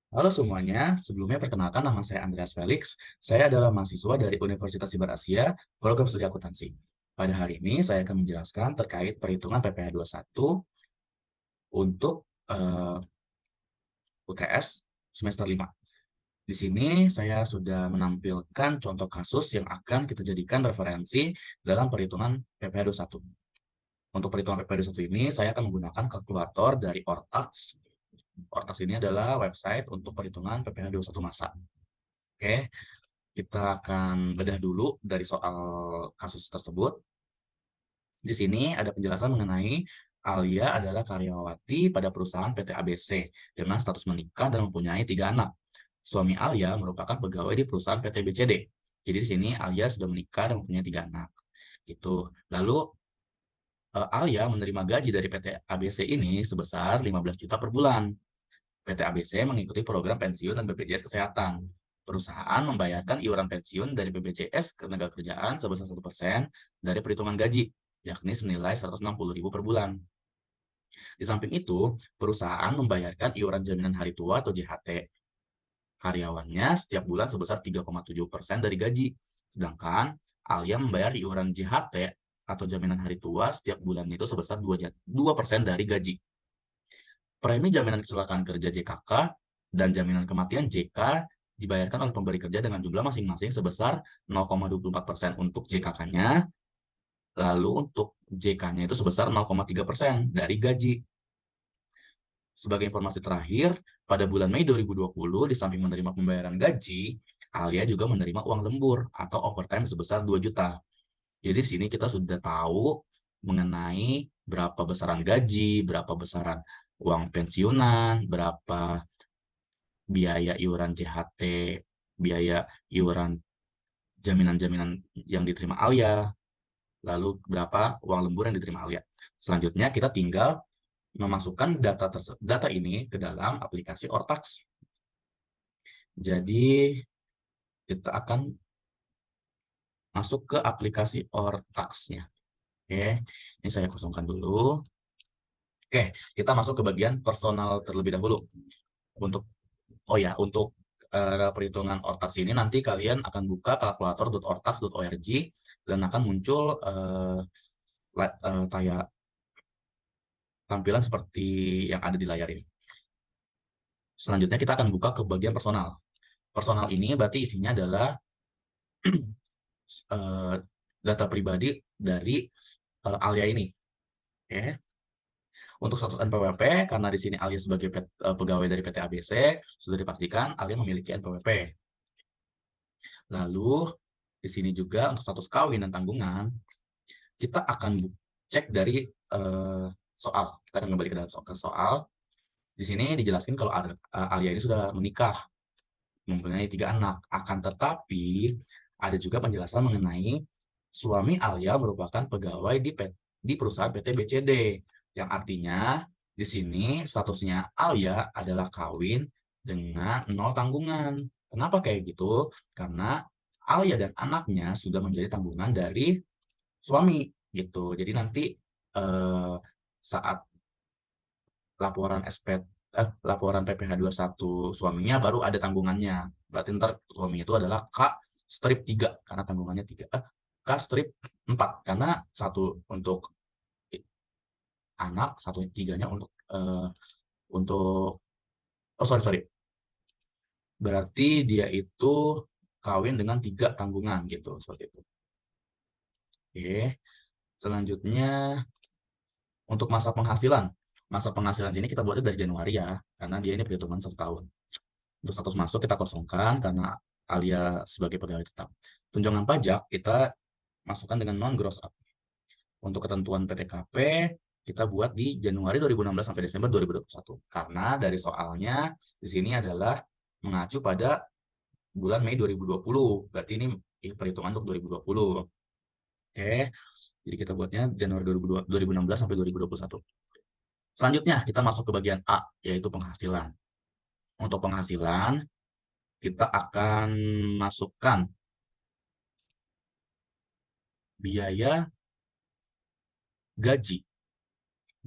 Halo semuanya, sebelumnya perkenalkan nama saya Andreas Felix. Saya adalah mahasiswa dari Universitas Sibar Asia, program studi akuntansi. Pada hari ini saya akan menjelaskan terkait perhitungan PPh 21 untuk UTS semester 5. Di sini saya sudah menampilkan contoh kasus yang akan kita jadikan referensi dalam perhitungan PPh 21. Untuk perhitungan PPh 21 ini, saya akan menggunakan kalkulator dari Ortax. Ortax ini adalah website untuk perhitungan PPh 21 masa. Oke. Kita akan bedah dulu dari soal kasus tersebut. Di sini ada penjelasan mengenai Alia adalah karyawati pada perusahaan PT ABC dengan status menikah dan mempunyai 3 anak. Suami Alia merupakan pegawai di perusahaan PT BCD. Jadi di sini Alia sudah menikah dan mempunyai 3 anak. Gitu. Lalu Alia menerima gaji dari PT ABC ini sebesar 15 juta per bulan. PT ABC mengikuti program pensiun dan BPJS Kesehatan. Perusahaan membayarkan iuran pensiun dari BPJS Ketenagakerjaan sebesar 1% dari perhitungan gaji, yakni senilai 160.000 per bulan. Di samping itu, perusahaan membayarkan iuran jaminan hari tua atau JHT karyawannya setiap bulan sebesar 3,7% dari gaji. Sedangkan Alia membayar iuran JHT atau jaminan hari tua setiap bulannya itu sebesar 2% dari gaji. Premi jaminan kecelakaan kerja JKK dan jaminan kematian JK dibayarkan oleh pemberi kerja dengan jumlah masing-masing sebesar 0,24% untuk JKK-nya, lalu untuk JK-nya itu sebesar 0,3% dari gaji. Sebagai informasi terakhir, pada bulan Mei 2020, di samping menerima pembayaran gaji, Alia juga menerima uang lembur atau overtime sebesar 2 juta. Jadi di sini kita sudah tahu mengenai berapa besaran gaji, berapa besaran uang pensiunan, berapa biaya iuran JHT, biaya iuran jaminan-jaminan yang diterima Alia, lalu berapa uang lembur yang diterima Alia. Selanjutnya kita tinggal memasukkan data ini ke dalam aplikasi Ortax. Jadi kita akan masuk ke aplikasi Ortax-nya. Oke, ini saya kosongkan dulu. Oke, kita masuk ke bagian personal terlebih dahulu. Untuk perhitungan Ortax ini nanti kalian akan buka kalkulator.ortax.org dan akan muncul kayak tampilan seperti yang ada di layar ini. Selanjutnya kita akan buka ke bagian personal. Personal ini berarti isinya adalah data pribadi dari Alia ini. Oke. Untuk status NPWP, karena di sini Alia sebagai pegawai dari PT ABC, sudah dipastikan Alia memiliki NPWP. Lalu, di sini juga untuk status kawin dan tanggungan, kita akan cek dari soal. Kita akan kembali ke dalam soal. Di sini dijelaskan kalau Alia ini sudah menikah, mempunyai 3 anak. Akan tetapi, ada juga penjelasan mengenai suami Alia merupakan pegawai di perusahaan PT BCD, yang artinya di sini statusnya Alia adalah kawin dengan 0 tanggungan. Kenapa kayak gitu? Karena Alia dan anaknya sudah menjadi tanggungan dari suami gitu. Jadi nanti saat laporan laporan PPh 21 suaminya baru ada tanggungannya. Berarti ntar suami itu adalah K strip 3 karena tanggungannya 3. K strip 4 karena satu untuk anak, satu tiganya untuk oh sorry. Berarti dia itu kawin dengan 3 tanggungan gitu, seperti itu. Oke. Selanjutnya untuk masa penghasilan. Masa penghasilan sini kita buatnya dari Januari ya, karena dia ini perhitungan 1 tahun. Untuk status masuk kita kosongkan karena Alia sebagai pegawai tetap. Tunjangan pajak kita masukkan dengan non gross up. Untuk ketentuan PTKP kita buat di Januari 2016 sampai Desember 2021. Karena dari soalnya di sini adalah mengacu pada bulan Mei 2020. Berarti ini perhitungan untuk 2020. Oke. Jadi kita buatnya Januari 2016 sampai 2021. Selanjutnya kita masuk ke bagian A, yaitu penghasilan. Untuk penghasilan kita akan masukkan biaya gaji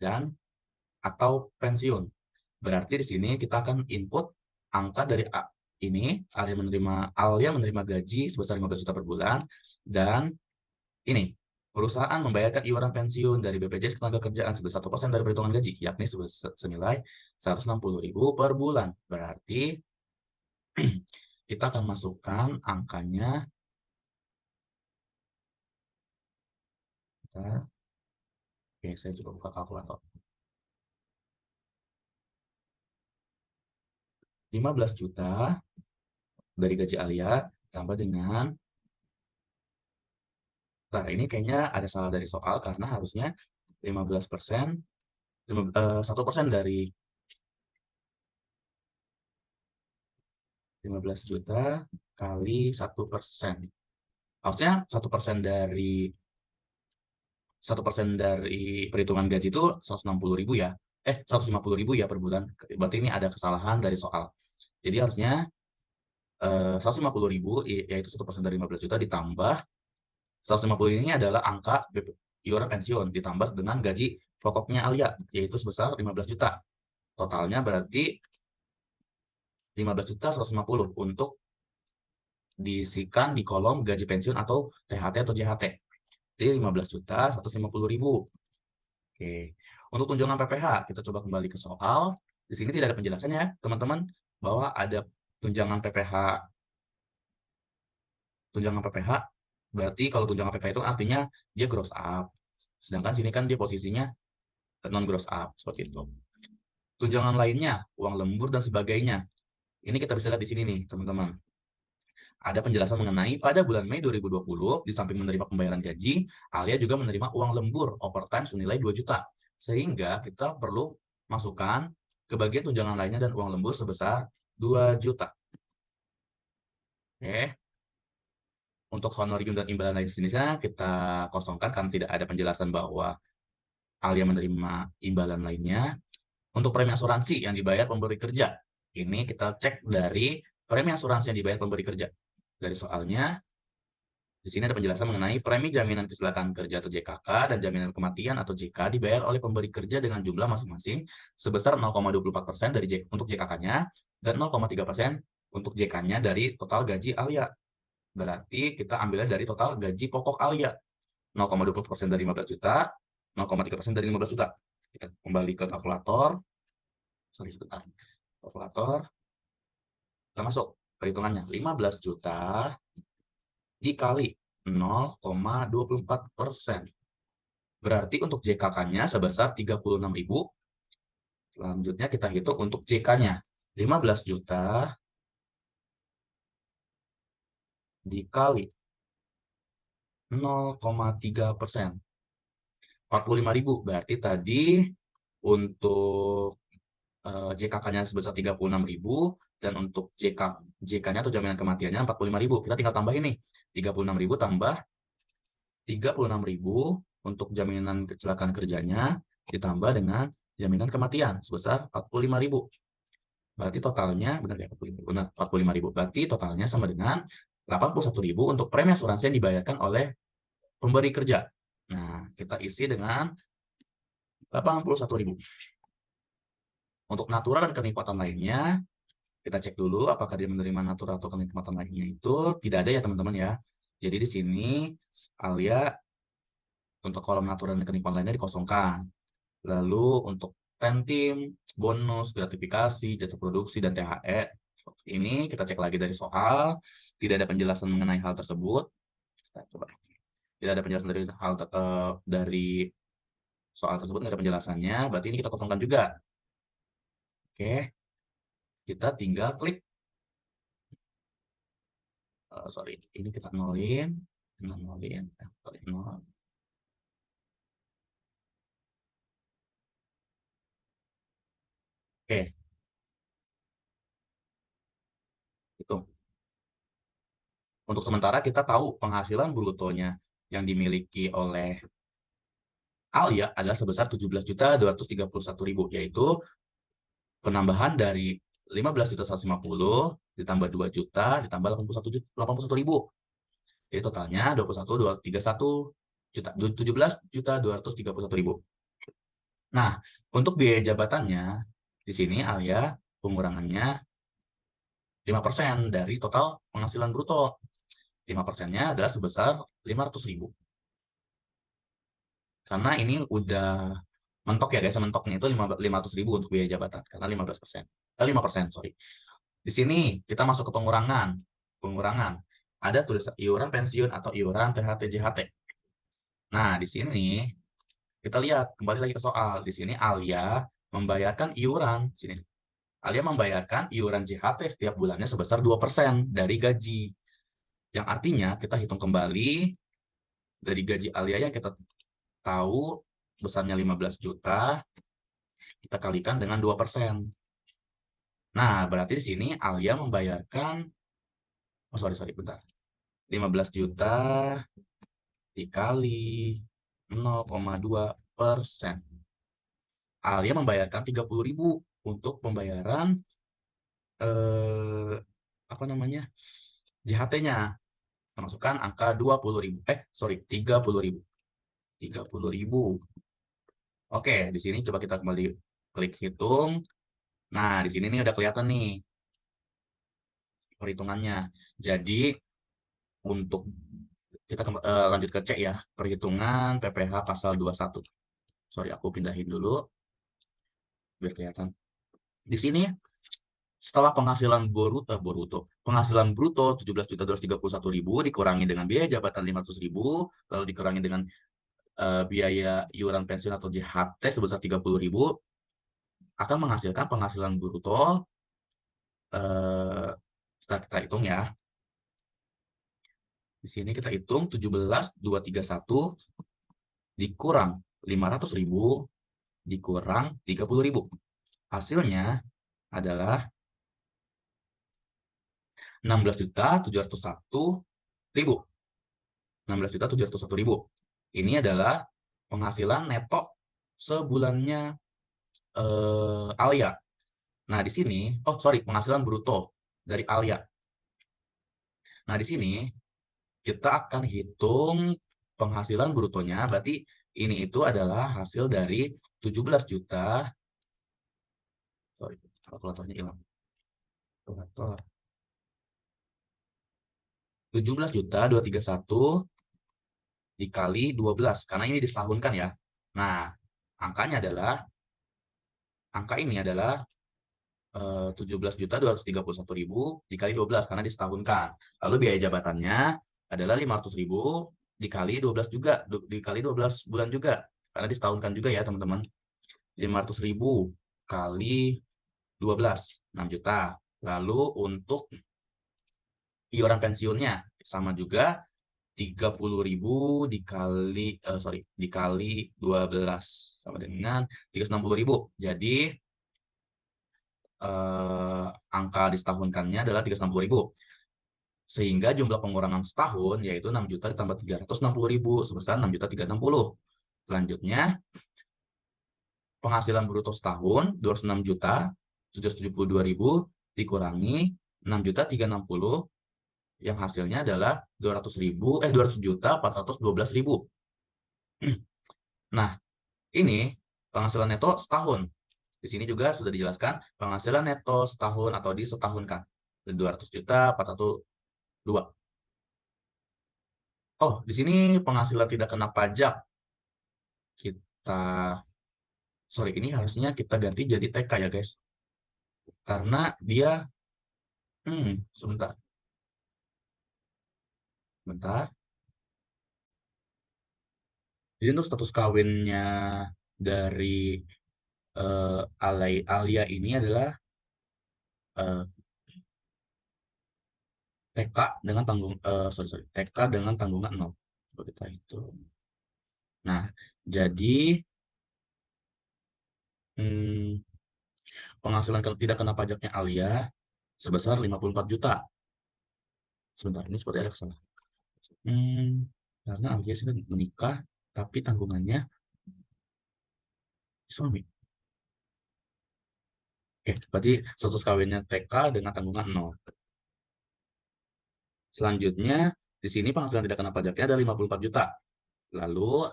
dan atau pensiun. Berarti di sini kita akan input angka dari ini, Alia menerima gaji sebesar 15 juta per bulan, dan ini, perusahaan membayarkan iuran pensiun dari BPJS Ketenagakerjaan sebesar 1% dari perhitungan gaji, yakni senilai 160.000 per bulan. Berarti kita akan masukkan angkanya. Oke, saya coba buka kalkulator. 15 juta dari gaji Alia tambah dengan, nah ini kayaknya ada salah dari soal karena harusnya 15%, 1% dari 15 juta kali 1%. Harusnya 1% dari perhitungan gaji itu 160.000 ya. 150.000 ya per bulan. Berarti ini ada kesalahan dari soal. Jadi harusnya 150.000 yaitu 1% dari 15 juta ditambah 150 ini adalah angka iuran pensiun ditambah dengan gaji pokoknya Alia yaitu sebesar 15 juta. Totalnya berarti 15 juta 150 untuk diisikan di kolom gaji pensiun atau THT atau JHT. Jadi 15 juta 150.000. Oke. Untuk tunjangan PPh, kita coba kembali ke soal. Di sini tidak ada penjelasan ya, teman-teman, bahwa ada tunjangan PPh. Tunjangan PPh, berarti kalau tunjangan PPh itu artinya dia gross up. Sedangkan sini kan dia posisinya non gross up, seperti itu. Tunjangan lainnya, uang lembur dan sebagainya. Ini kita bisa lihat di sini nih, teman-teman. Ada penjelasan mengenai pada bulan Mei 2020, di samping menerima pembayaran gaji, Alia juga menerima uang lembur overtime senilai 2 juta. Sehingga kita perlu masukkan ke bagian tunjangan lainnya dan uang lembur sebesar 2 juta. Oke. Untuk honorium dan imbalan lain sejenisnya kita kosongkan karena tidak ada penjelasan bahwa Alia menerima imbalan lainnya. Untuk premi asuransi yang dibayar pemberi kerja, ini kita cek dari premi asuransi yang dibayar pemberi kerja. Dari soalnya, di sini ada penjelasan mengenai premi jaminan kecelakaan kerja atau JKK dan jaminan kematian atau JK dibayar oleh pemberi kerja dengan jumlah masing-masing sebesar 0,24% untuk JKK-nya dan 0,3% untuk JK-nya dari total gaji Alia. Berarti kita ambilnya dari total gaji pokok Alia. 0,20% dari 15 juta, 0,3% dari 15 juta. Kita kembali ke kalkulator. Sorry, sebentar. Kalkulator. Kita masuk perhitungannya. 15 juta dikali 0,24%. Berarti untuk JKK-nya sebesar 36.000. Selanjutnya kita hitung untuk JK-nya. 15 juta dikali 0,3%. 45.000. Berarti tadi untuk JKK-nya sebesar 36.000 dan untuk JK-nya atau jaminan kematiannya 45.000. Kita tinggal tambah ini. 36.000 tambah 36.000 untuk jaminan kecelakaan kerjanya ditambah dengan jaminan kematian sebesar 45.000. Berarti totalnya benar ya 45.000. Berarti totalnya sama dengan 81.000 untuk premi asuransi yang dibayarkan oleh pemberi kerja. Nah, kita isi dengan 81.000. Untuk natura dan kenikmatan lainnya, kita cek dulu apakah dia menerima natura atau kenikmatan lainnya itu tidak ada ya teman-teman ya. Jadi di sini Alia untuk kolom natura dan kenikmatan lainnya dikosongkan. Lalu untuk pentim, bonus, gratifikasi, jasa produksi, dan THR ini kita cek lagi dari soal. Tidak ada penjelasan mengenai hal tersebut. Kita coba. Tidak ada penjelasan dari soal tersebut, tidak ada penjelasannya. Berarti ini kita kosongkan juga. Oke. Kita tinggal klik. Sorry, ini kita nolin. Nol. Oke. Itu. Untuk sementara kita tahu penghasilan brutonya yang dimiliki oleh Alia adalah sebesar 17.231.000, yaitu penambahan dari 15.150 ditambah 2 juta ditambah 81.000. Jadi totalnya 21.231 juta, 17.231.000. Nah, untuk biaya jabatannya di sini Alia pengurangannya 5% dari total penghasilan bruto. 5%-nya adalah sebesar 500.000. Karena ini udah mentok ya guys, mentoknya itu 500.000 untuk biaya jabatan, karena 15%. 5%, sorry. Di sini kita masuk ke pengurangan. Pengurangan. Ada tulisan iuran pensiun atau iuran THT JHT. Nah, di sini kita lihat kembali lagi ke soal. Di sini Alia membayarkan iuran. Sini. Alia membayarkan iuran JHT setiap bulannya sebesar 2% dari gaji. Yang artinya kita hitung kembali dari gaji Alia yang kita tahu besarnya 15 juta, kita kalikan dengan 2%. Nah, berarti di sini Alia membayarkan, oh sorry, bentar. 15 juta dikali 0,2%. Alia membayarkan 30.000 untuk pembayaran apa namanya? JHT-nya. Masukkan angka 20.000. 30.000. 30.000. Oke, di sini coba kita kembali klik hitung. Nah, di sini nih udah kelihatan nih perhitungannya. Jadi untuk kita lanjut ke C ya, perhitungan PPh pasal 21. Sorry, aku pindahin dulu biar kelihatan. Di sini setelah penghasilan penghasilan bruto 17.231.000 dikurangi dengan biaya jabatan 500.000, lalu dikurangi dengan biaya iuran pensiun atau JHT sebesar 30.000, akan menghasilkan penghasilan bruto, kita hitung ya. Di sini kita hitung 17.231 dikurang 500.000 dikurang 30.000. Hasilnya adalah 16.701.000. 16.701.000. Ini adalah penghasilan neto sebulannya Alia. Nah, di sini, penghasilan bruto dari Alia. Nah, di sini kita akan hitung penghasilan brutonya, berarti ini itu adalah hasil dari 17 juta, kalkulatornya hilang. Kalkulator. 17.231 dikali 12, karena ini disetahunkan ya. Nah, angka ini adalah 17.231.000 dikali 12 karena disetahunkan. Lalu biaya jabatannya adalah 500.000 dikali 12 juga, dikali 12 bulan juga, karena disetahunkan juga ya teman-teman. 500.000 kali 12, 6 juta. Lalu untuk iuran pensiunnya sama juga 30.000 dikali 12 sama dengan 360.000. Jadi angka disetahunkannya adalah 360.000. Sehingga jumlah pengurangan setahun yaitu 6 juta ditambah 360.000 sebesar 6.360. Selanjutnya penghasilan bruto setahun 206 juta 772.000 dikurangi 6.360 yang hasilnya adalah 200 juta 412.000. Nah, ini penghasilan neto setahun. Di sini juga sudah dijelaskan penghasilan neto setahun atau disetahunkan. 200 juta 402. Oh, di sini penghasilan tidak kena pajak. Ini harusnya kita ganti jadi TK ya guys. Karena dia, sebentar. Jadi untuk status kawinnya dari Alia ini adalah TK dengan TK dengan tanggungan 0. Coba kita hitung. Nah, jadi penghasilan tidak kena pajaknya Alia sebesar 54 juta. Sebentar, ini seperti ada kesalahan. Karena Alia sudah menikah, tapi tanggungannya suami. Oke, berarti status kawinnya TK dengan tanggungan 0. Selanjutnya, di sini penghasilan tidak kena pajaknya ada 54 juta. Lalu,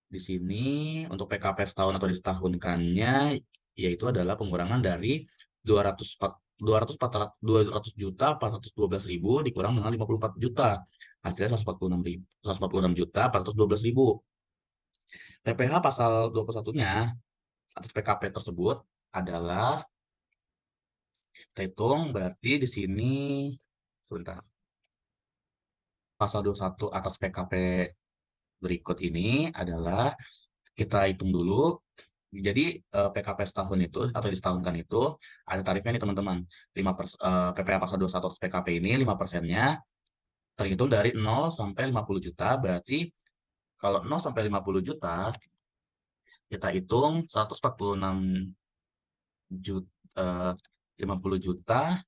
di sini untuk PKP setahun atau disetahunkannya, yaitu adalah pengurangan dari 200 juta 412.000 dikurang dengan 54 juta. Hasilnya 146 juta 412.000. PPh pasal 21-nya atas PKP tersebut adalah, kita hitung berarti di sini sebentar. Pasal 21 atas PKP berikut ini adalah, kita hitung dulu. Jadi PKP setahun itu atau disetahunkan itu ada tarifnya nih teman-teman. PPh pasal 21 atas PKP ini 5%-nya terhitung dari 0 sampai 50 juta. Berarti kalau 0 sampai 50 juta kita hitung 146 juta, 50 juta,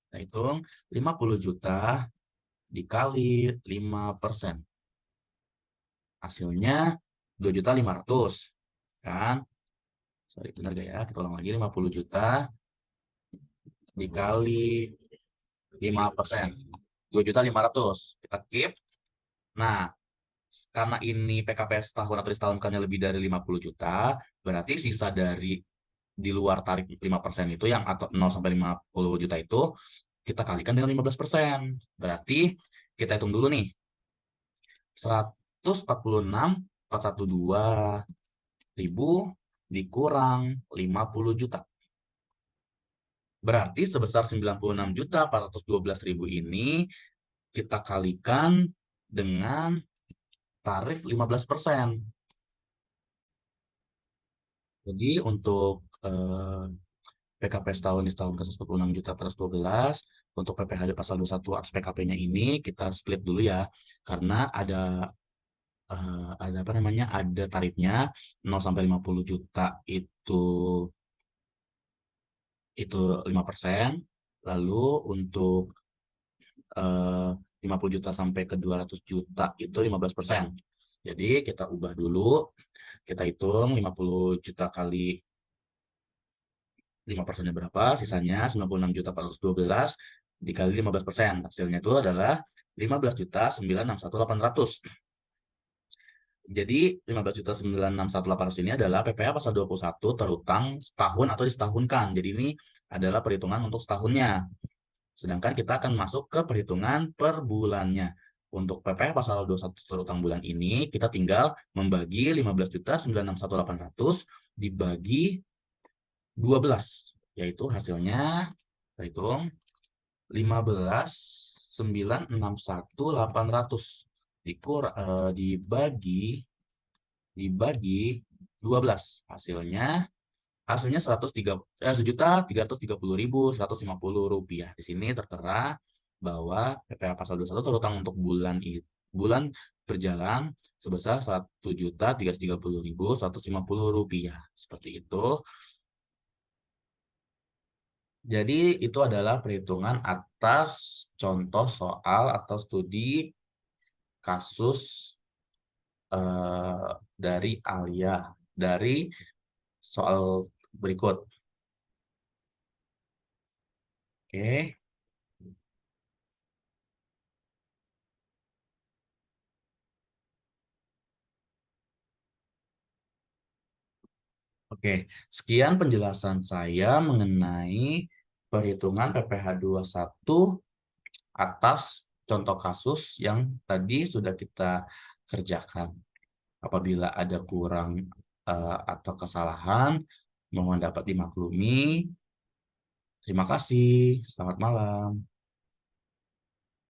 kita hitung 50 juta dikali 5%. Hasilnya 2.500.000 kan? Sorry, benar gak ya? Kita ulang lagi, 50 juta dikali 5%. 2.500.000. Kita keep. Nah, karena ini PKP setahun atau disetahunkannya lebih dari 50 juta, berarti sisa dari di luar tarif 5% itu yang atau 0 sampai 50 juta itu kita kalikan dengan 15%. Berarti kita hitung dulu nih. 146.412.000 dikurang 50 juta. Berarti sebesar 96.412.000 ini kita kalikan dengan tarif 15%. Jadi untuk PKP setahun disetahunkan 146.412, untuk PPh di pasal 21 atas PKP-nya ini kita split dulu ya, karena ada apa namanya, ada tarifnya 0 sampai 50 juta itu 5%, lalu untuk 50 juta sampai ke 200 juta itu 15%. Jadi kita ubah dulu, kita hitung 50 juta kali 5%-nya berapa, sisanya 96.412 dikali 15%. Hasilnya itu adalah 15.961.800. Jadi 15.961.800 ini adalah PPh pasal 21 terutang setahun atau disetahunkan. Jadi ini adalah perhitungan untuk setahunnya. Sedangkan kita akan masuk ke perhitungan per bulannya. Untuk PPh pasal 21 terutang bulan ini, kita tinggal membagi 15.961.800 dibagi 12, yaitu hasilnya, kita hitung, 15.961.800 dibagi 12, hasilnya 1.330.150 rupiah. Di sini tertera bahwa PPh pasal 21 terutang untuk bulan berjalan sebesar 1.330.150 rupiah. Seperti itu. Jadi itu adalah perhitungan atas contoh soal atau studi kasus dari Alia dari soal berikut. Oke. Oke, sekian penjelasan saya mengenai perhitungan PPh 21 atas contoh kasus yang tadi sudah kita kerjakan. Apabila ada kurang atau kesalahan, mohon dapat dimaklumi. Terima kasih. Selamat malam.